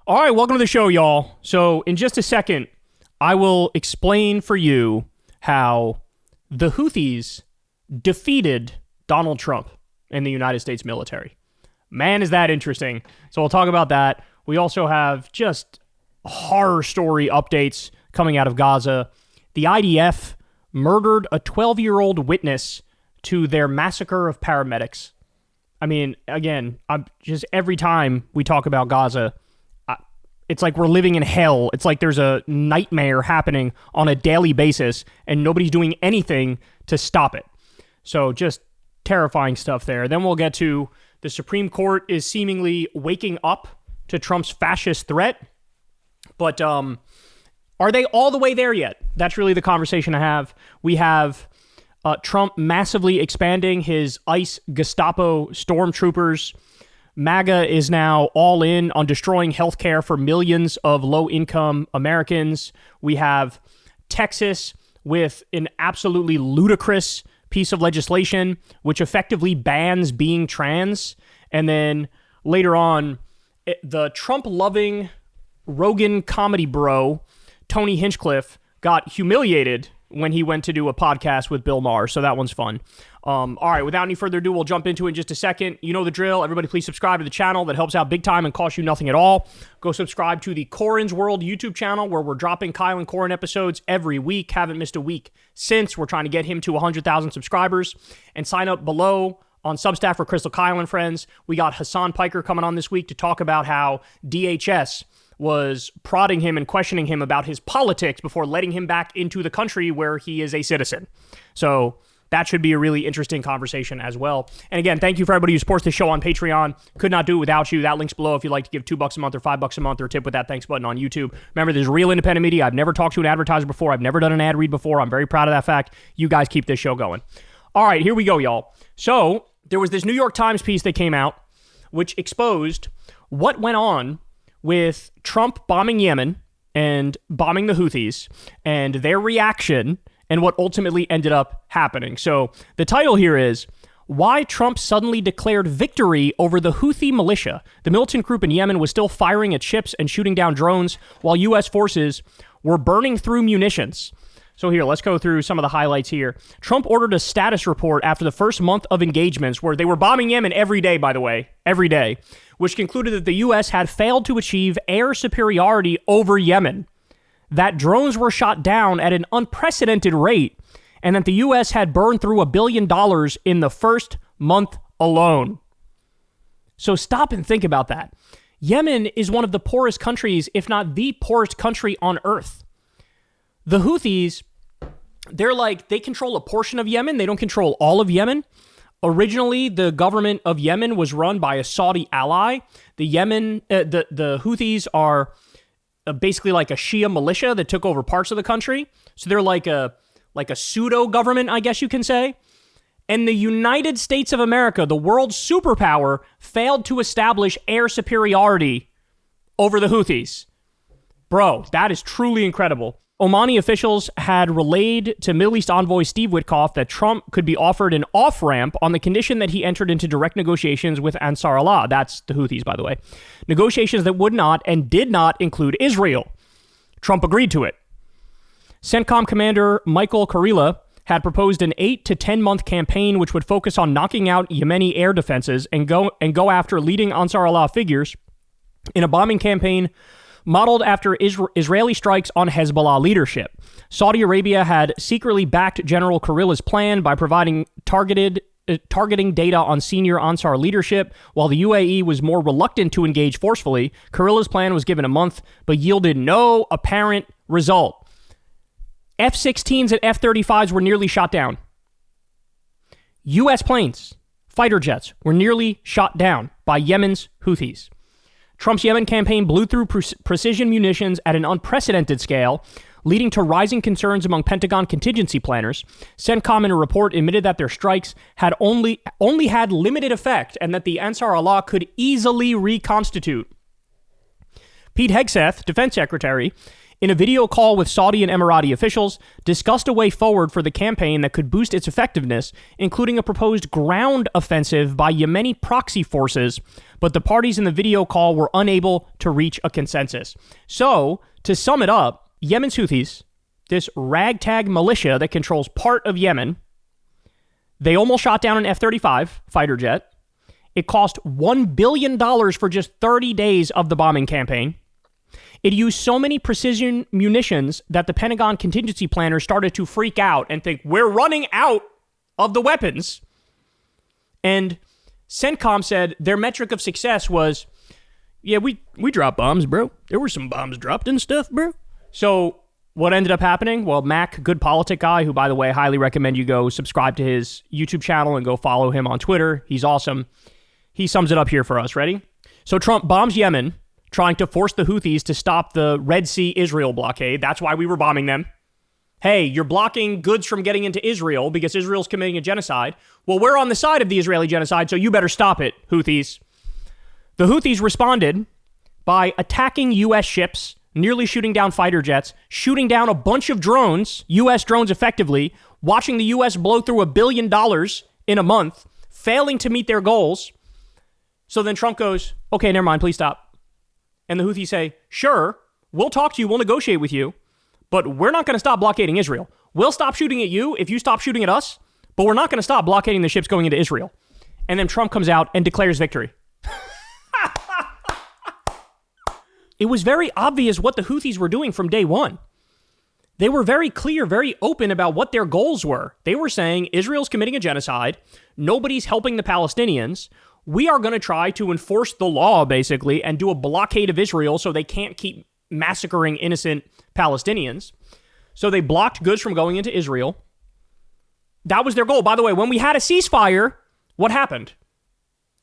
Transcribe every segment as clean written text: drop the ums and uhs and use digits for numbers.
All right, welcome to the show, y'all. So in just a second, I will explain for you how the Houthis defeated Donald Trump in the United States military. Man, is that interesting. So we'll talk about that. We also have just horror story updates coming out of Gaza. The IDF murdered a 12-year-old witness to their massacre of paramedics. I mean, again, I'm just every time we talk about Gaza, it's like we're living in hell. It's like there's a nightmare happening on a daily basis and nobody's doing anything to stop it. So just terrifying stuff there. Then we'll get to the Supreme Court is seemingly waking up to Trump's fascist threat. But are they all the way there yet? That's really the conversation I have. We have Trump massively expanding his ICE Gestapo stormtroopers. MAGA is now all in on destroying healthcare for millions of low-income Americans. We have Texas with an absolutely ludicrous piece of legislation which effectively bans being trans. And then later on, the Trump-loving Rogan comedy bro, Tony Hinchcliffe, got humiliated when he went to do a podcast with Bill Maher. So that one's fun. All right, without any further ado, we'll jump into it in just a second. You know the drill. Everybody please subscribe to the channel. That helps out big time and costs you nothing at all. Go subscribe to the Corin's World YouTube channel where we're dropping Kyle and Corin episodes every week. Haven't missed a week since. We're trying to get him to 100,000 subscribers. And sign up below on Substack for Crystal Kyle and friends. We got Hassan Piker coming on this week to talk about how DHS was prodding him and questioning him about his politics before letting him back into the country where he is a citizen. So that should be a really interesting conversation as well. And again, thank you for everybody who supports the show on Patreon. Could not do it without you. That link's below if you'd like to give $2 a month or $5 a month or a tip with that thanks button on YouTube. Remember, there's real independent media. I've never talked to an advertiser before. I've never done an ad read before. I'm very proud of that fact. You guys keep this show going. All right, here we go, y'all. So there was this New York Times piece that came out which exposed what went on with Trump bombing Yemen and bombing the Houthis and their reaction and what ultimately ended up happening. So the title here is Why Trump Suddenly Declared Victory Over the Houthi Militia. The militant group in Yemen was still firing at ships and shooting down drones while U.S. forces were burning through munitions. So here, let's go through some of the highlights here. Trump ordered a status report after the first month of engagements where they were bombing Yemen every day, by the way, every day, which concluded that the U.S. had failed to achieve air superiority over Yemen, that drones were shot down at an unprecedented rate, and that the U.S. had burned through $1 billion in the first month alone. So stop and think about that. Yemen is one of the poorest countries, if not the poorest country on earth. The Houthis, they control a portion of Yemen. They don't control all of Yemen. Originally, the government of Yemen was run by a Saudi ally. The Houthis are basically like a Shia militia that took over parts of the country. So they're like a pseudo government, I guess you can say. And the United States of America, the world's superpower, failed to establish air superiority over the Houthis. Bro, that is truly incredible. Omani officials had relayed to Middle East envoy Steve Witkoff that Trump could be offered an off-ramp on the condition that he entered into direct negotiations with Ansar Allah. That's the Houthis, by the way. Negotiations that would not and did not include Israel. Trump agreed to it. CENTCOM Commander Michael Kurilla had proposed an 8 to 10 month campaign which would focus on knocking out Yemeni air defenses and go after leading Ansar Allah figures in a bombing campaign modeled after Israeli strikes on Hezbollah leadership. Saudi Arabia had secretly backed General Kurilla's plan by providing targeting data on senior Ansar leadership, while the UAE was more reluctant to engage forcefully. Kurilla's plan was given a month, but yielded no apparent result. F-16s and F-35s were nearly shot down. U.S. planes, fighter jets, were nearly shot down by Yemen's Houthis. Trump's Yemen campaign blew through precision munitions at an unprecedented scale, leading to rising concerns among Pentagon contingency planners. CENTCOM in a report admitted that their strikes had only had limited effect and that the Ansar Allah could easily reconstitute. Pete Hegseth, defense secretary, in a video call with Saudi and Emirati officials, discussed a way forward for the campaign that could boost its effectiveness, including a proposed ground offensive by Yemeni proxy forces, but the parties in the video call were unable to reach a consensus. So, to sum it up, Yemen's Houthis, this ragtag militia that controls part of Yemen, they almost shot down an F-35 fighter jet. It cost $1 billion for just 30 days of the bombing campaign. It used so many precision munitions that the Pentagon contingency planners started to freak out and think, we're running out of the weapons. And CENTCOM said their metric of success was, yeah, we dropped bombs, bro. There were some bombs dropped and stuff, bro. So what ended up happening? Well, Mac, good politic guy, who, by the way, I highly recommend you go subscribe to his YouTube channel and go follow him on Twitter. He's awesome. He sums it up here for us. Ready? So Trump bombs Yemen, trying to force the Houthis to stop the Red Sea Israel blockade. That's why we were bombing them. Hey, you're blocking goods from getting into Israel because Israel's committing a genocide. Well, we're on the side of the Israeli genocide, so you better stop it, Houthis. The Houthis responded by attacking U.S. ships, nearly shooting down fighter jets, shooting down a bunch of drones, U.S. drones effectively, watching the U.S. blow through $1 billion in a month, failing to meet their goals. So then Trump goes, okay, never mind, please stop. And the Houthis say, sure, we'll talk to you, we'll negotiate with you, but we're not going to stop blockading Israel. We'll stop shooting at you if you stop shooting at us, but we're not going to stop blockading the ships going into Israel. And then Trump comes out and declares victory. It was very obvious what the Houthis were doing from day one. They were very clear, very open about what their goals were. They were saying Israel's committing a genocide. Nobody's helping the Palestinians. We are going to try to enforce the law, basically, and do a blockade of Israel so they can't keep massacring innocent Palestinians. So they blocked goods from going into Israel. That was their goal. By the way, when we had a ceasefire, what happened?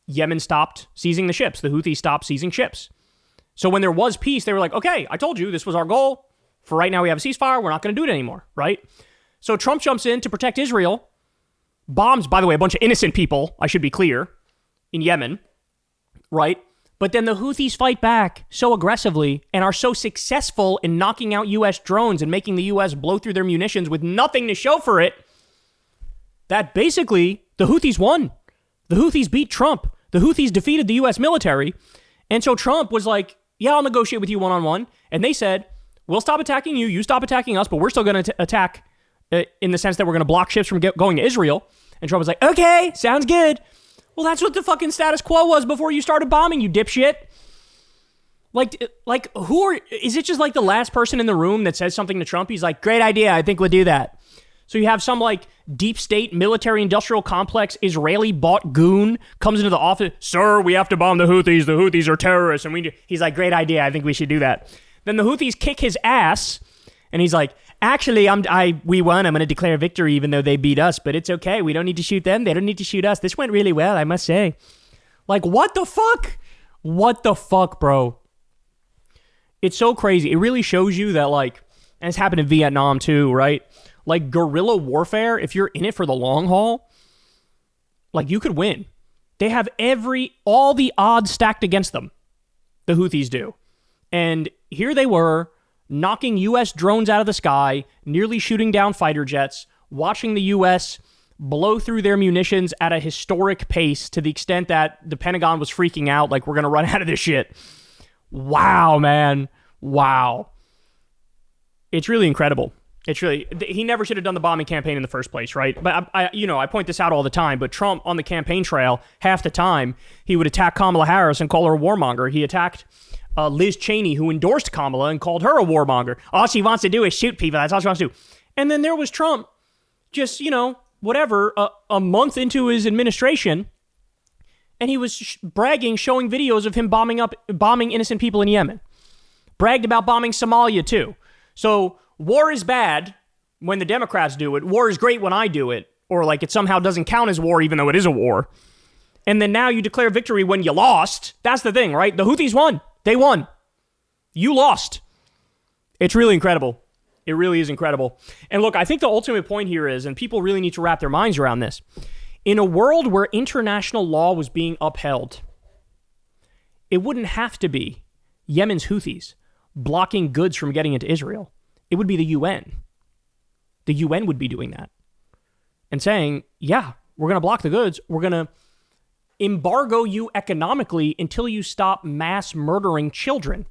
Yemen stopped seizing the ships. The Houthis stopped seizing ships. So when there was peace, they were like, okay, I told you this was our goal. For right now, we have a ceasefire. We're not going to do it anymore, right? So Trump jumps in to protect Israel, bombs, by the way, a bunch of innocent people, I should be clear, in Yemen, right? But then the Houthis fight back so aggressively and are so successful in knocking out U.S. drones and making the U.S. blow through their munitions with nothing to show for it, that basically the Houthis won. The Houthis beat Trump. The Houthis defeated the U.S. military. And so Trump was like, yeah, I'll negotiate with you one-on-one. And they said, we'll stop attacking you. You stop attacking us, but we're still going to attack in the sense that we're going to block ships from going to Israel. And Trump was like, okay, sounds good. Well, that's what the fucking status quo was before you started bombing, you dipshit. Like, is it just like the last person in the room that says something to Trump? He's like, great idea, I think we'll do that. So you have some like deep state military industrial complex Israeli bought goon comes into the office. Sir, we have to bomb the Houthis. The Houthis are terrorists. And he's like, great idea, I think we should do that. Then the Houthis kick his ass and he's like, actually, we won. I'm going to declare victory even though they beat us, but it's okay. We don't need to shoot them. They don't need to shoot us. This went really well, I must say. Like, what the fuck? What the fuck, bro? It's so crazy. It really shows you that, like, and it's happened in Vietnam too, right? Like, guerrilla warfare, if you're in it for the long haul, like, you could win. They have all the odds stacked against them. The Houthis do. And here they were, knocking U.S. drones out of the sky, nearly shooting down fighter jets, watching the U.S. blow through their munitions at a historic pace to the extent that the Pentagon was freaking out, like, we're going to run out of this shit. Wow, man. Wow. It's really incredible. He never should have done the bombing campaign in the first place, right? But I point this out all the time, but Trump on the campaign trail, half the time, he would attack Kamala Harris and call her a warmonger. He attacked Liz Cheney, who endorsed Kamala and called her a warmonger. All she wants to do is shoot people. That's all she wants to do. And then there was Trump, just, whatever, a month into his administration, and he was bragging, showing videos of him bombing innocent people in Yemen. Bragged about bombing Somalia, too. So war is bad when the Democrats do it. War is great when I do it. Or like it somehow doesn't count as war, even though it is a war. And then now you declare victory when you lost. That's the thing, right? The Houthis won. They won. You lost. It's really incredible. It really is incredible. And look, I think the ultimate point here is, and people really need to wrap their minds around this, in a world where international law was being upheld, it wouldn't have to be Yemen's Houthis, blocking goods from getting into Israel? It would be the UN. The UN would be doing that and saying, yeah, we're going to block the goods. We're going to embargo you economically until you stop mass murdering children.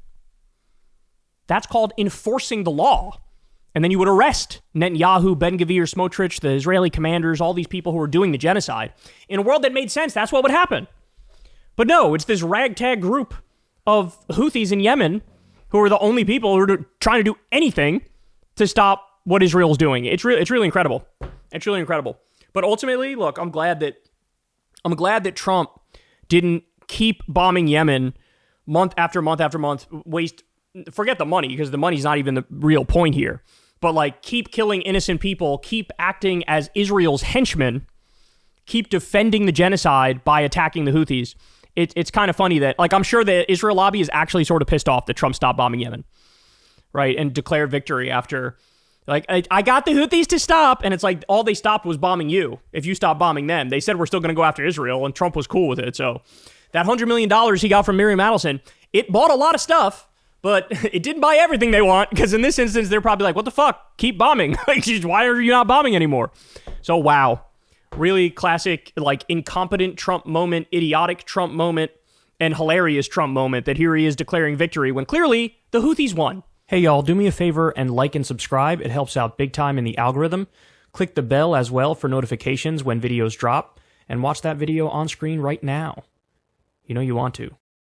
That's called enforcing the law. And then you would arrest Netanyahu, Ben-Gvir, Smotrich, the Israeli commanders, all these people who are doing the genocide. In a world that made sense, that's what would happen. But no, it's this ragtag group of Houthis in Yemen who are the only people who are trying to do anything to stop what Israel's doing. It's really incredible. It's really incredible. But ultimately, look, I'm glad that Trump didn't keep bombing Yemen month after month after month, forget the money, because the money's not even the real point here. But like, keep killing innocent people, keep acting as Israel's henchmen, keep defending the genocide by attacking the Houthis. It's kind of funny that, like, I'm sure the Israel lobby is actually sort of pissed off that Trump stopped bombing Yemen, right? And declared victory after, like, I got the Houthis to stop, and it's like, all they stopped was bombing you. If you stop bombing them, they said we're still going to go after Israel, and Trump was cool with it. So that $100 million he got from Miriam Adelson, it bought a lot of stuff, but it didn't buy everything they want, because in this instance, they're probably like, what the fuck? Keep bombing. Like, why are you not bombing anymore? So, wow. Really classic, like, incompetent Trump moment, idiotic Trump moment, and hilarious Trump moment that here he is declaring victory when clearly the Houthis won. Hey, y'all, do me a favor and like and subscribe. It helps out big time in the algorithm. Click the bell as well for notifications when videos drop, and watch that video on screen right now. You know you want to.